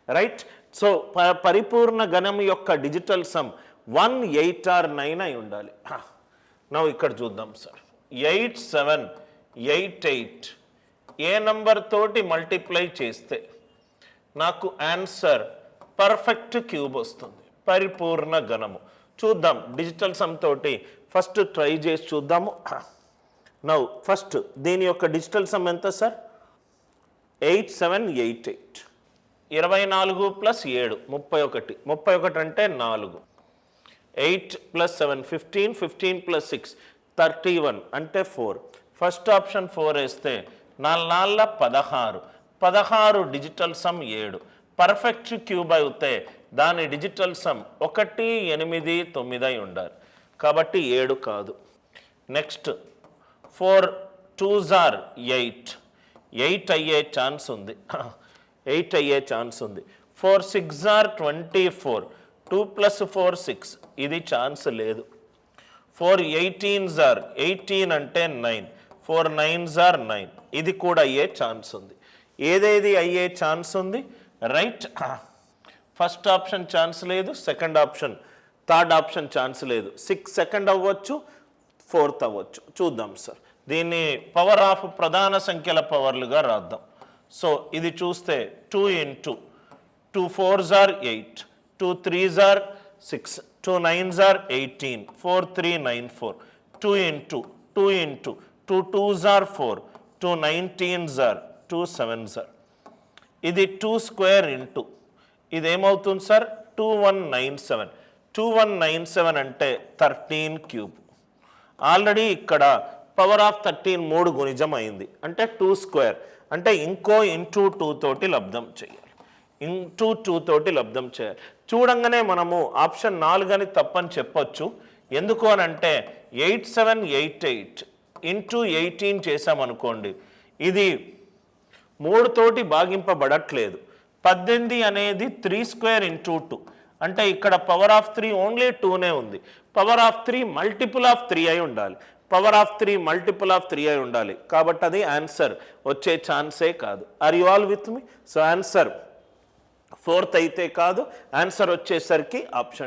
Right. So పరిపూర్ణ గణం యొక్క డిజిటల్ సమ్ 1, 8 or 9 అయి ఉండాలి. నా ఇక్కడ చూద్దాం సార్. 8, 7, 8, 8 ఏ నంబర్ తోటి మల్టిప్లై చేస్తే నాకు ఆన్సర్ పర్ఫెక్ట్ క్యూబ్ వస్తుంది, పరిపూర్ణ గణము. చూద్దాం డిజిటల్ సమ్ తోటి ఫస్ట్ ట్రై చేసి చూద్దాము. నౌ ఫస్ట్ దీని యొక్క డిజిటల్ సమ్ ఎంత సార్? 8, 7, 8, 8 24 + 7 31. 31 అంటే 4. 8 + 7 15, 15 + 6 31 అంటే 4. ఫస్ట్ ఆప్షన్ 4 వేస్తే 4 16. 16 డిజిటల్ సమ్ 7. పర్ఫెక్ట్ క్యూబ్ అయితే దాని డిజిటల్ సమ్ 1, 8, 9 అయి ఉండాలి. కాబట్టి 7 కాదు. Next 4 2s are 8. 8 అయ్యే ఛాన్స్ ఉంది. 8 అయ్యే ఛాన్స్ ఉంది. 4 6s are 24. 2 + 4 6. ఇది ఛాన్స్ లేదు. 4 18s are 18 అంటే 9. 4 9s are 9. ఇది కూడా అయ్యే ఛాన్స్ ఉంది. ఏదేది అయ్యే ఛాన్స్ ఉంది? రైట్. ఫస్ట్ ఆప్షన్ ఛాన్స్ లేదు, second option, third option chance లేదు. 6 సెకండ్ అవ్వచ్చు, 4th అవ్వచ్చు. చూద్దాం సార్. దీన్ని పవర్ ఆఫ్ ప్రధాన సంఖ్యల పవర్లుగా రాద్దాం. సో ఇది చూస్తే 2 × 2 4s are 8, 2 3s are 6, 2 9s are 18, 4 3 9 4. 2 × 2 × 2 2s are 4, 2 19s are 2 7s are. ఇది 2 స్క్వేర్ ఇంటూ ఇది ఏమవుతుంది సార్? 2197. 2197 అంటే 13 క్యూబ్. ఆల్రెడీ ఇక్కడ పవర్ ఆఫ్ 13 3 గుణిజం అయింది అంటే 2 స్క్వేర్ అంటే ఇంకో ఇంటూ 2 తోటి లబ్ధం చేయాలి. ఇంటూ 2 తోటి లబ్ధం చేయాలి. చూడంగానే మనము ఆప్షన్ 4 అని తప్పని చెప్పొచ్చు. ఎందుకు అని అంటే 8 7 8 8 ఇంటూ 18 చేసామనుకోండి, ఇది 3 తోటి భాగింపబడట్లేదు. 18 అనేది 3 స్క్వేర్ ఇంటూ 2 అంటే ఇక్కడ పవర్ ఆఫ్ 3 ఓన్లీ 2నే ఉంది. పవర్ ఆఫ్ 3 మల్టిపుల్ ఆఫ్ 3 అయి ఉండాలి. పవర్ ఆఫ్ 3 మల్టిపుల్ ఆఫ్ 3 అయి ఉండాలి. కాబట్టి అది ఆన్సర్ వచ్చే ఛాన్సే కాదు. Are you all with me? So answer 4th అయితే కాదు. ఆన్సర్ వచ్చేసరికి ఆప్షన్